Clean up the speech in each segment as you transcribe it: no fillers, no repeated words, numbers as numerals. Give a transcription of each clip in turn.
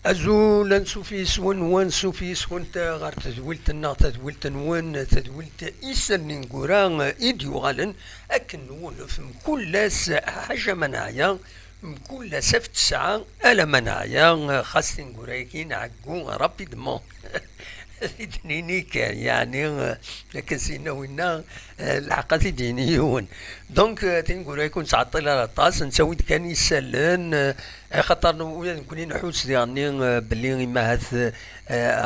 أزولا سوفيس ون سوفيس ونت غار تدولت النا تدولت نون تدولت إيسن نقوران إيديو غالن أكن نولف مكل حاجة منايا مكل سفت ساعة ألا منايا خاصة نقورايكين عقو رابيدمون دينيك يعني لكن سينا وينا العقد دينيون دونك تنقول يكون تعطيل على الطاس نسوي كان يسالن خاطر نكون نحوس يعني باللي ما هذا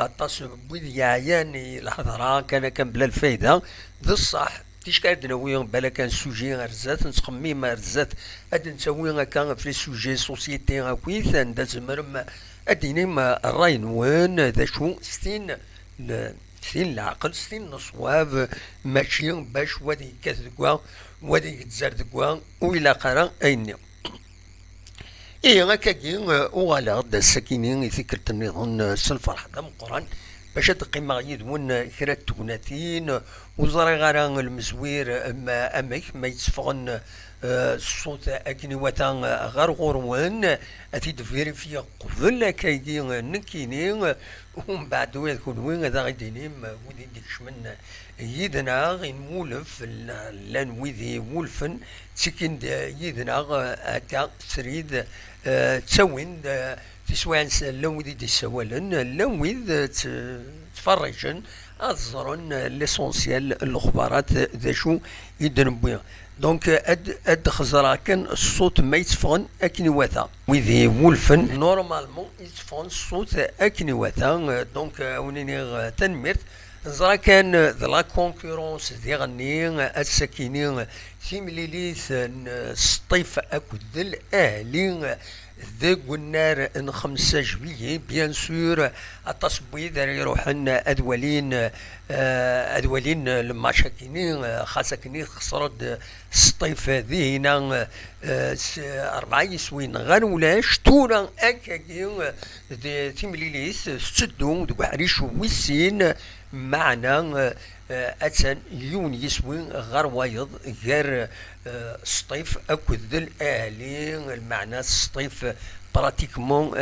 الطاس بويد يعني الحضره كان بلا الفايده ذا الصح تيش قاعد نوي بالا كان سوجي غرزات نتخمم غرزات اد نسوي كان في سوجي سوسيتي غاكويث نداز مرم اديني ما الراي نوان ذا شو ستين ستين العقل ستين الصواب ماشي باش وادي كتدكوا وادي يتزردكوا وإلا قرا أين إيه هكاكي وغالا غدا السكينين ذكرت النظام الفرح دا من القرآن باش تقيم يدون كرا التوناتين وزري غارا المزوير أمك ما يتفغن الصوت أكني وطن غير غروان أتيد فيريفي قبل كايدي نكيني ومن بعد يكون وين هذا غيديني ودي ديكش من يدنا غين مولف لان ويدي ولفن تسكن يدنا هكا تريد تسوين تسوان لون ويدي دي سوالن لون ويد تفرجن أظهرن ليسونسيال الأخبارات ذا شو يدنبويا دونك اد خزرا كان الصوت ما يتفغن اكني واثا ويذي ولفن نورمالمون يتفغن الصوت اكني واثا دونك ونيني تنميرت زرا كان ذا لا كونكورونس ديغني السكينين تيمليليث السطيف اكود الاهلي ذا قلنا ان 5 جويي بيان سور التصبوي ذا يروحن ادولين لما شاكينين خاصكني خسرت السطيف ذي هنا 4 يسوين غير ولاش تورا اكاكي تيمليليث ستدو دو عريش ويسين معنا أتن يون يسوي غير وايض غير سطيف أكد ذا الأهلي المعنى سطيف براتيكمون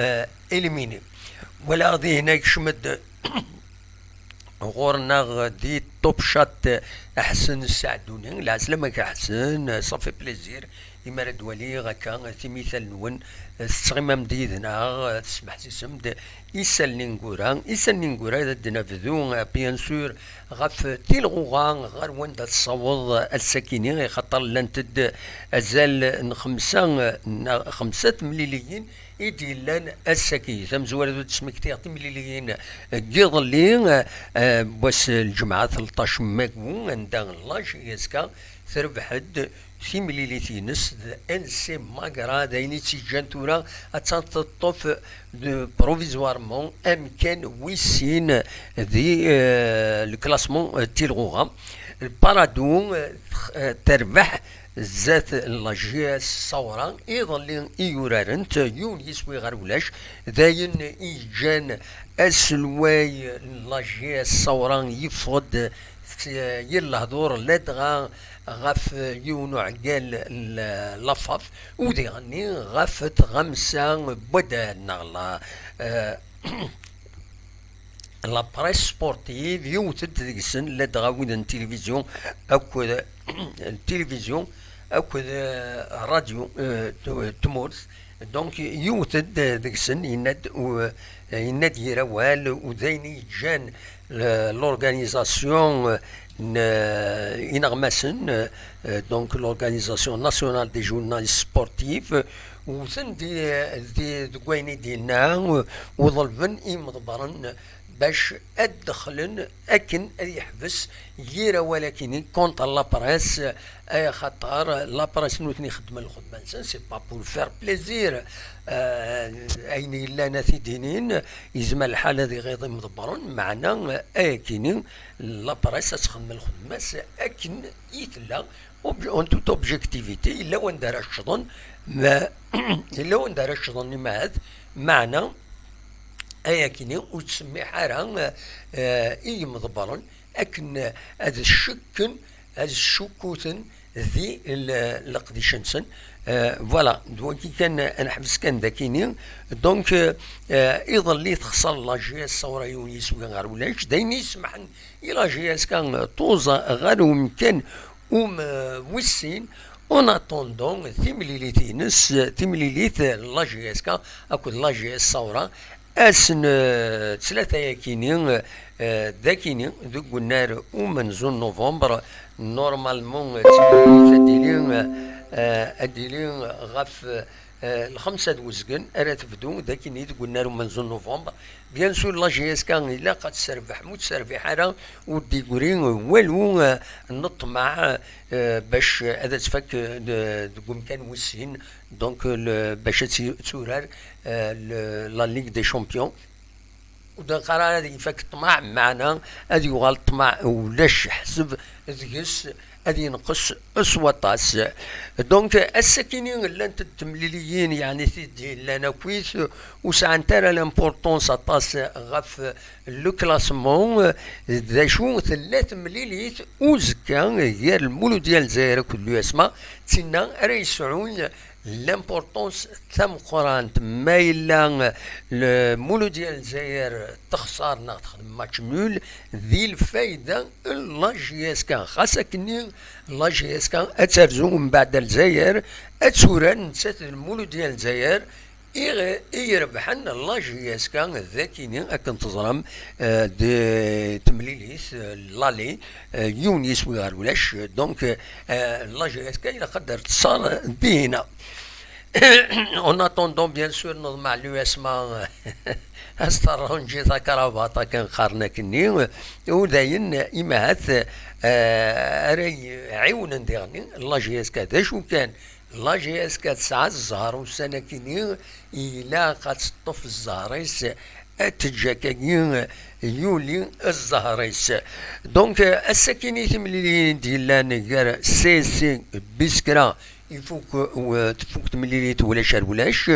إليميني ولا غادي هناك شمد غورنا غادي توب شات أحسن السعدوني لا سلامك أحسن صافي بليزير إما دولي غاكا مثال نون تستغيم مديدنا تسمح تسمد إيسال نينغورا دنا فذو بيان سور غاف تيلغوغا غار وين تصوض السكينين خاطر لانتد أزال خمسة مليليين إيدي لان السكي ثم زوار تسمكتي عطي مليليين قيضلين بس الجمعة 13 ماكو عندها لاش يسكا تربحد في مليليتينس ان سي ماغرا دايني تيجان تورا اتطوف بروفيزوارمون امكان ويسين دي الكلاسمون تيلغوغا البارادون تربح ذات لاجيا الصورة يظل يورارنت يون يسوي غير ولاش داين إيجان أسلواي لاجيا الصورة يفقد يلهدور لدغا غاف يونو عقال لفظ ودي غني غافت غمسة بدا نغلا لا بريس سبورتيف يوتد ديكسن لدغا وين التلفزيون أكو التلفزيون أكو راديو تمورث دونك يوتد ديكسن يند يروال وديني جان l'organisation إنغماسن دونك l'organisation nationale des journalistes sportifs وثن دي دقويني ديالنا وظلفن مضبرن باش ادخلن اكن يحبس يرا ولكن كونت لا بريس اي خطر لا بريس نوثني خدمه الخدمه نسان سي با بور فير بليزير اين الا ناثي دينين يزم الحاله ذي غيظ مضبرن معنا اكن لا بريس تخدم الخدمه اكن يتلا اون توت اوبجيكتيفيتي الا وين دار الشضن ما الا وين دار الشضن ما معنا أياكيني وتسمي حارة إي مضبرن أكن هذا الشكن هذا الشكوتن ذي القديشنسن. فوالا دوكي كان نحبس كان ذاكيني دونك يظل لي تخسر لا جي اس ثوره يونيس وكان غير ولاش داين يسمح الى جي اس كان طوزه غير ومكان وسين اون اتوندون تيمليليت نس تيمليليت لا جي اس كان اكو لا جي اس ثوره اسن ثلاثه ياكينين ذاكيني ذو قلنا ومن زون نوفمبر نورمالمون اديلين غف الخمسة دوزقن ارا تبدو ذاك نيت قلنا له من زون نوفمبر بيان سور لا جي اس كان الا قد تسربح مو تسربح حاجه ودي كورين والو نطمع باش هذا تفك تقوم كان وسين دونك باش تورار لا ليغ دي شامبيون ودا قرار هذه يفك الطمع معنا هذه يغال الطمع ولاش حسب ذيس هذه ينقص اسوطاس دونك الساكنين اللي انت التمليليين يعني تدي لنا كويس وساعن ترى لامبورطونس اطاس غف لو كلاسمون ذا شو ثلاث مليليت وزكا غير المولو ديال الجزائر كل يسمى تسنا راه يسعون لامبورطونس ثم قران ما الا المولو ديال الجزائر تخسر تخدم ماتش نول ذي الفايده لا جي اس كان خاصة كني لا جي اس كان اترزو من بعد الجزائر اتسوران نسات المولو ديال الجزائر يربحن لا جي اس كان ذاكيني اكن تظلم دي تمليليس لالي يونيس وغير ولاش دونك لا جي اس كان الى قدر تصار بينا en attendant bien sûr نضمع اليوسما استرونجي تا كرافاطا كان خارنا كني وداين إمهات راي عيون ديغني لا جي اس كا شو كان لا جي اس كا تسعة الزهر والسنة كني إلا قد تطف الزهريس اتجاكين يولي الزهريس دونك السكيني تملي ديالنا غير سي بسكرا تفوق تمليليت ولاش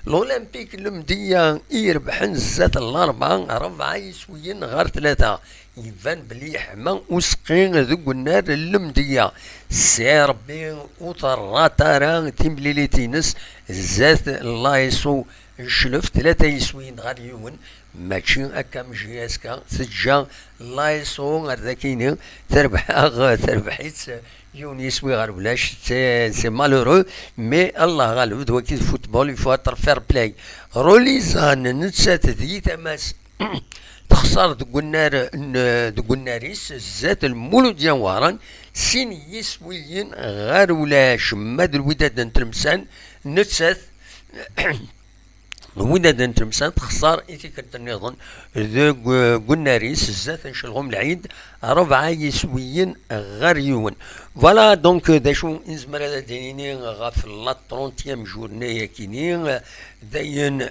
الاولمبيك المدية يربحن زات الاربعة ربعة يسويين غير ثلاثة يبان بلي حما وسقين ذوك النار المدية سي ربي وطراتا راه تمليليتينس زات الله يسو نشلف ثلاثة يسويين غير يوم ماشي هكا مجي اسكا تجا الله يسو غير ذاكيني تربحيت يونيس وي غير بلاش سي مالورو مي الله غالب دوكي الفوتبول يفو فير بلاي روليزان نتسات ذي تماس تخسر دقناريس زات المولو ديال واران سين يسويين غير ولاش ماد الوداد نترمسان نتسات وداد نترمسان تخسر إيتي كنت نظن ذو قناريس زات نشلهم العيد ربعة يسويين غير يون فوالا دونك دا شو نزمر هذا دينيني غاف لا 30 جورني كيني داين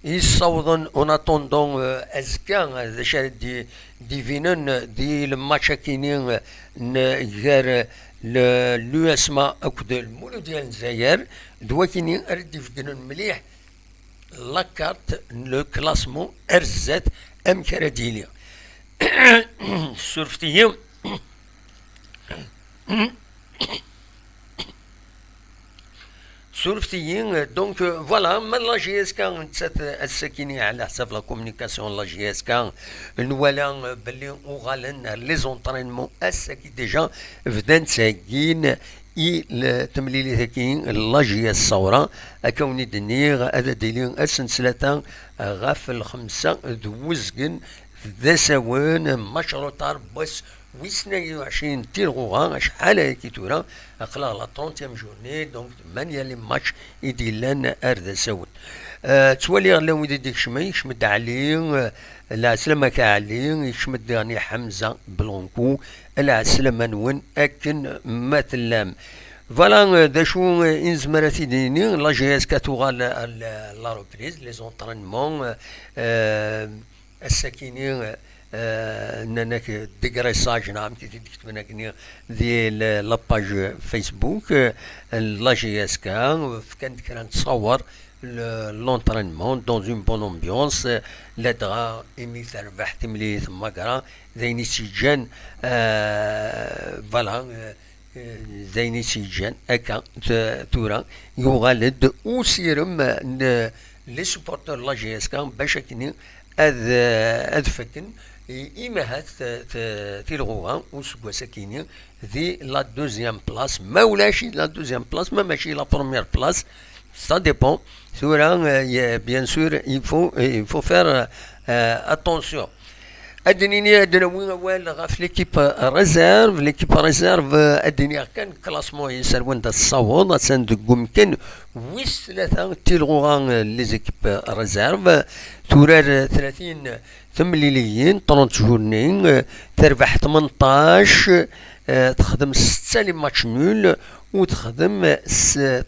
يصوضن اون اتوندون ازكا ذا شاد ديفينن دي الماتش كيني غير لو اسما اكد المولو ديال الجزائر دوا كيني ارد يفدن مليح لاكارت لو كلاسمون ارزات ام كراديليا سورفتيهم سورفتيين دونك فوالا من لا جي اس كان الساكنين على حساب لا كومونيكاسيون لا جي اس كان نوالا بلي وغالن لي زونطرينمون الساكي ديجا بدان ساكين تمليلي ذاكين لا جي اس الثوره اكوني دنيغ هذا ديلين السلسله غاف الخمسه دوزقن ذا سوان مشروطار بس ويسنا 20 تيرغوغا شحال هاكي تورا اقلا لا 30 جورني دونك 8 لي ماتش يديلان اردا ساون توالي غلا ويدي ديك شمي يشمد عليه العسلامة كعليه يشمد يعني حمزة بلونكو العسلامة نون اكن ما تلام فوالا دا شو انزمراتي ديني لا جي اس كتوغال لا روبريز لي زونطرينمون الساكنين ناناك ديكريساج نعم كي تكتبنا كني ديال لاباج فيسبوك لا جي اس كا كانت نتصور لونترينمون دون اون بون امبيونس لا دغا ايمي تربح تملي ثم كرا ذاين سيجان فوالا زيني سيجان هكا تورا يغالد وسيرم لي سوبورتور لا جي اس كان باش كني اذ فكن إما هات تيلغوها وسكوا ساكيني ذي لا دوزيام بلاس ما ولاشي لا دوزيام بلاس ما ماشي لا بروميير بلاس سا ديبون ثورا بيان سور il faut faire attention. ادنيني ادنوي اول غاف ليكيب ريزيرف ادني كان كلاسمون يسالون دا الصوت سندق ممكن ويس ثلاثه تيلغوغا لي زيكيب ريزيرف تورار 30 ثمليليين 30 جورني تربح 18 تخدم 6 لي ماتش نول وتخدم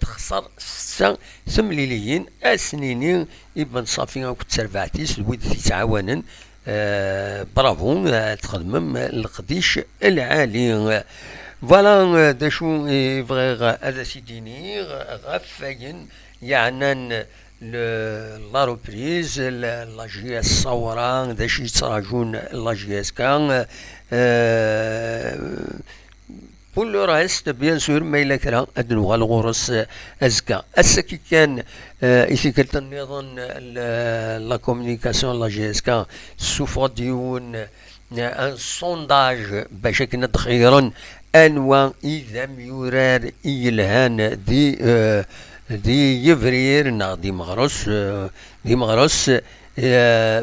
تخسر 6 ثمليليين اسنيني يبان صافي كنت تربعتيس ويد تتعاونن برافو تخدمم القديش العالي فوالا دا شو يبغي هذا سيديني غفاين يعني لا روبريز لا جي اس صوران دا شي يتراجون لا جي اس كان كل رئيس بيان سور ما إلا كرا أدنو الغرس أزكى أسكي كان إذا كنت النظام لا كومونيكاسيون لا جي اس كا سوفر ديون ان سونداج باش كنا تخيرا أنواع إذا ميورار إلهان دي يفرير نا دي مغرس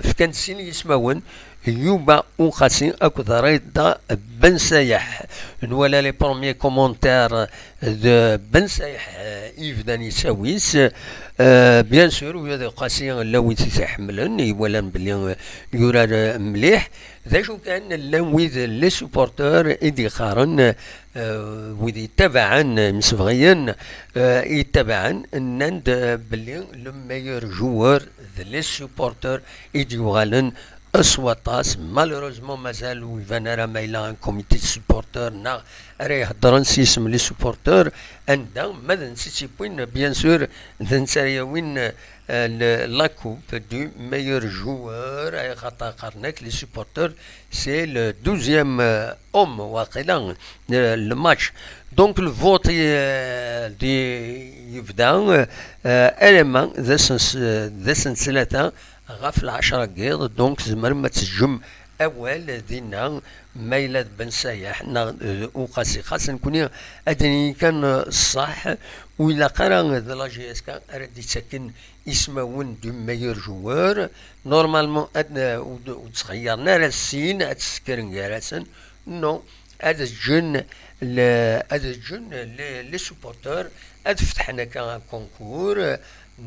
فكان سين يسمون يوبا وخاسين اكو ريدا بن سايح نولا لي بروميي كومونتير دو بن سايح يفدان يساويس بيان سور ويا قاسين لو تيحملن يولا بلي يورا مليح ذا شو كان لويد لي سوبورتور ايدي خارن ويدي يتبعن مسفغيين يتبعن نند بلي لو ميور جوور لي سوبورتور ايدي يغالن اسواتاس مالوروزمون مازال ويفان راه مايلا ان كوميتي سوبورتور نا راه يهضرن سيسم لي سوبورتور عندها ماذا نسيتي بوين بيان سور نساريا وين لا كوب دو ميور جوور خاطر قارناك لي سوبورتور سي لو 12 اوم واقيلا الماتش دونك الفوت دي يبدا المان ذا سلسله غاف 10 قيض دونك زمر ما تسجم اول دينا ميلاد بن سايح وقاسي خاص نكوني ادني كان الصح وإلا قرا لا جي اس كا راه يتسكن يسمون دو ميور جوار نورمالمون وتخيرنا راه السين تسكرن كاراسن نو هذا الجن لي سوبورتور فتحنا كان كونكور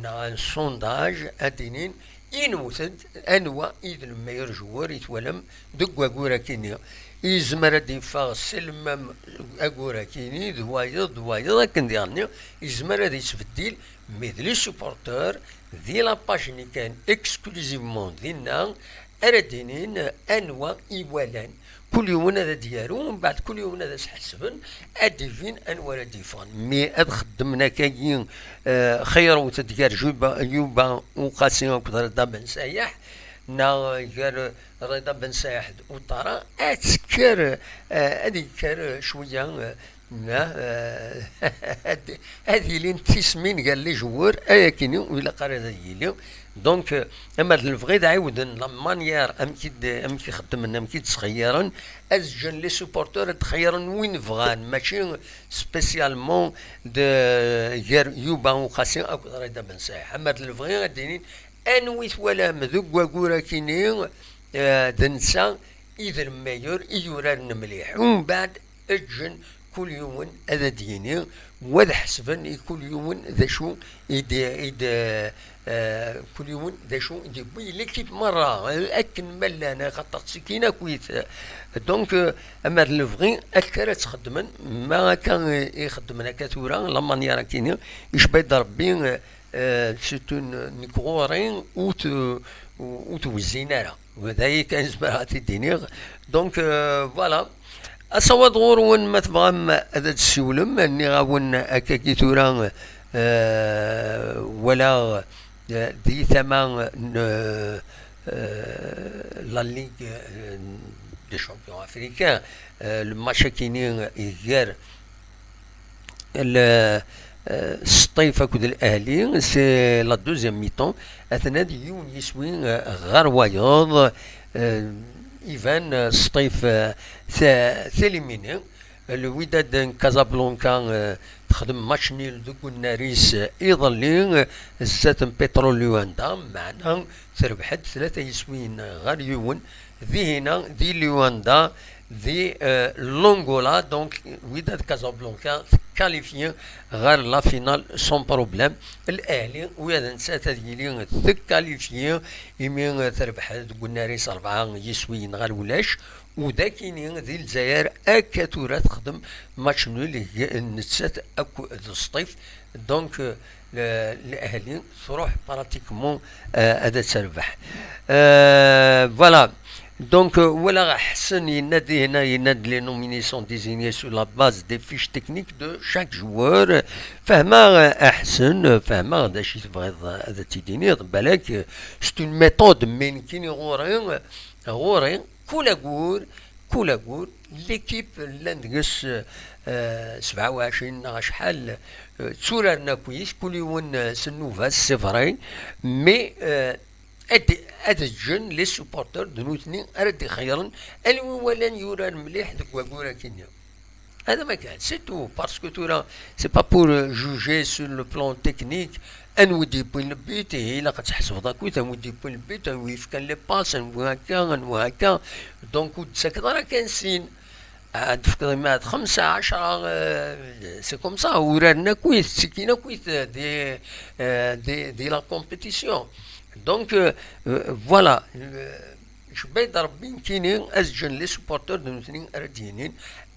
نا سونداج ادينين ينوثد انواع اذا الميور جوار يتولم دق وقورا كينيا يزمر دي فاغ سلمم اقورا كيني دوايض كنديرني يزمر دي يتبدل مثل لي سوبورتور ذي لاباج اللي كان اكسكلوزيفمون دينا اردينين انواع ايوالان كل يوم هذا ديالو ومن بعد كل يوم هذا سحسبن اديفين انوار ديفون مي خدمنا كاين خير وتدير يوبا وقاسين رضا بن سايح نا غير رضا بن سايح وطرا اتسكر اديكر شويه هذه لين تسمين قال لي جوار كيني ولا قرا يلي دونك اما الفغي عاود لا مانيير امكي خدمنا امكي تسخيرن ازجن لي سوبورتور تخيرن وين فغان ماشي سبيسيالمون دو غير يوبا وخاسين اكو ريدا بن سايح اما الفغي غاديين انويت ولا مذوق وكورا كيني دنسا اذا المايور يوران مليح ومن بعد اجن كل يوم هذا ديني وذا حسبا كل يوم ذا شو كل يوم ذا شو يجيبوا ليكيب مره اكن ملانا خاطر سكينه كويت دونك اما الفغي اكثر تخدمن ما كان يخدمنا كثورا لا مانيير كيني يشبه ضربين سيتون نيكورين وتوزينا وهذا كان زبرات الدينيغ دونك فوالا أصوات غور وين ما تبغى هذا السولم اني غاون هكاكي تورا ولا دي ثمان لا ليغ دي شامبيون افريكان الماتش كاينين غير السطيف اكد الاهلي سي لا دوزيام ميطون اثنا ديون يسوي غار وايض ايفان السطيف ثاليميني الوداد كازابلانكا تخدم ماتش نيل دوك الناريس يظلين الزات بترول لواندا معنا تربحت ثلاثة يسوين غير يون ذي هنا ذي لواندا ذي لونغولا دونك وداد كازابلانكا كاليفيين غير لا فينال سون بروبليم الاهلي ويا نسات ديالي كاليفيين يمين تربح دوك الناريس 4 يسوين غير ولاش وداكينين ذي الجزائر اكاتورا تخدم ماتش نول نتسات اكو الصيف دونك الاهلي تروح براتيكمون هذا تربح فوالا دونك ولا حسن ينادي هنا ينادي لي نومينيسيون ديزيني سو لا باز دي فيش تكنيك دو شاك جوار فهما احسن فهما هذا شي تبغي هذا تيديني بالك سي اون ميثود من كاين غوري كولا جور ليكيب لاندقس 27 شحال تسولرنا كويس كل يوم سنوفا سيفري مي هاد الجن لي سوبورتور دنوتني ارد خيرا اللي ولان يورا مليح دوك واكورا كينيا هذا ما كان سي تو باسكو تورا سي با بور جوجي سور لو بلان تكنيك ان ودي بوين البيت هي لا تحسب ذاك ودي بوين البيت ويف كان لي باس وهكا دونك تسكت راه كان سين عاد فكر مات 15 سي كوم سا ورانا كويس سكينا كويس دي لا كومبيتيسيون دونك فوالا شبيت ربي كاينين ازجن لي سوبورتور دو الاثنين اردينين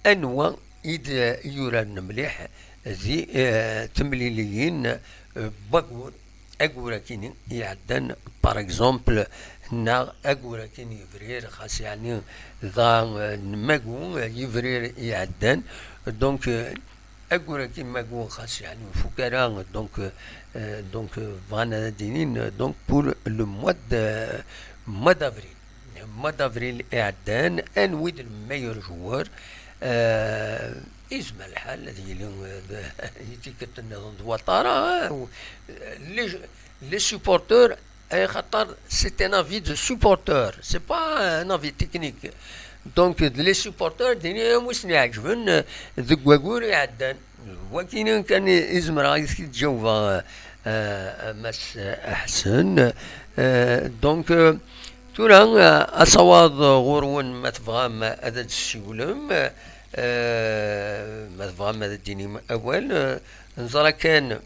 انواع ايد يوران مليح ذي تمليليين باكور اكورا كاينين يعدن بار اكزومبل نا اكورا كاين يفرير خاص يعني ذا ماكو يفرير يعدن دونك اكورا كاين ماكو خاص يعني فكرا دونك فانا دينين دونك بور لو موا دافريل اعدان انويد الميور جوار اسم الحال ديالهم يتيكت النظام وطارا لي سوبورتور خاطر سي ان افي دو سوبورتور سي با ان افي تكنيك دونك لي سوبورتور ديالهم واش يعجبن ذوك واكور يعدان وكاين كان يزمر يتجاوب مس احسن دونك تورا اصوات غورون ما تفهم هذا الشيولم ما تفهم هذا الديني اول نزرا كان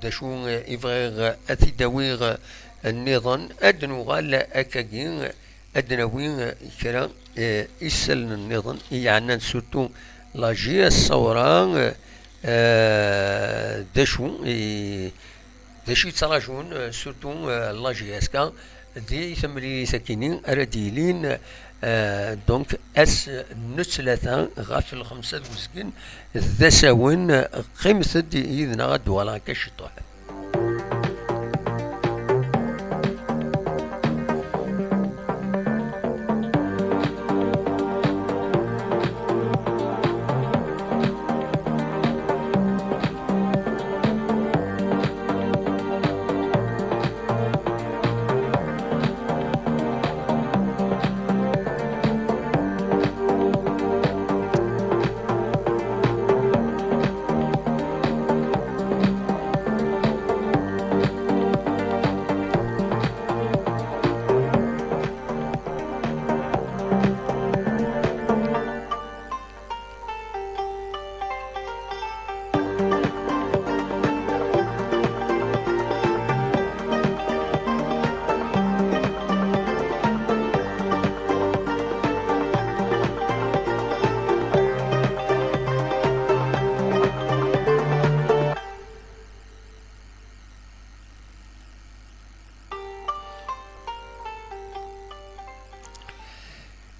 داشو يفغيغ اثيداويغ النظام ادنو غال اكاكين ادناوين كرا يسال النظام يعني سورتو لاجي الثورة داشو يتراجون سورتو لاجي اسكا دي ثمري ساكنين ارديلين دونك اس نتسلاثا غاف الخمسة وزكين ذا ساون قيمة دي إذنا غد ولا كشطوح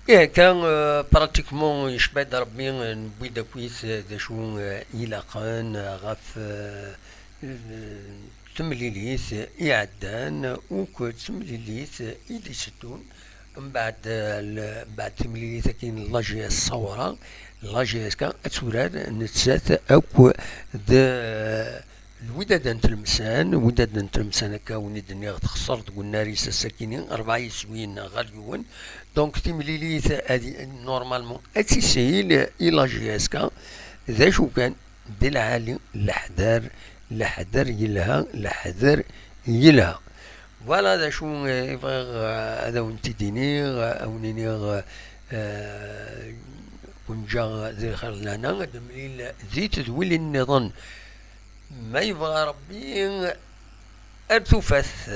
إيه كان براتيكمون يشبه ربي نبوي داكويس داشو إلاقان غاف تمليليث إعدان وكو تمليليث إلي ستون من بعد بعد تمليلي كاين لاجي الصورة لاجي كا تورار نتسات أكو الوداد نتلمسان وداد نتلمسان هكا ونيدني غتخسر قلنا ريس الساكنين 4 يسوين غاليون دونك تمليلي هادي نورمالمون اتسيل إلا جي اس كا ذا شو كان دي العالي لحذر يلها لحذر يلها فوالا ذا شو هذا وانت ديني او نيني ونجا ذي خير لنا دمليل زيت تولي النظام ما يبغى ربي ارتفث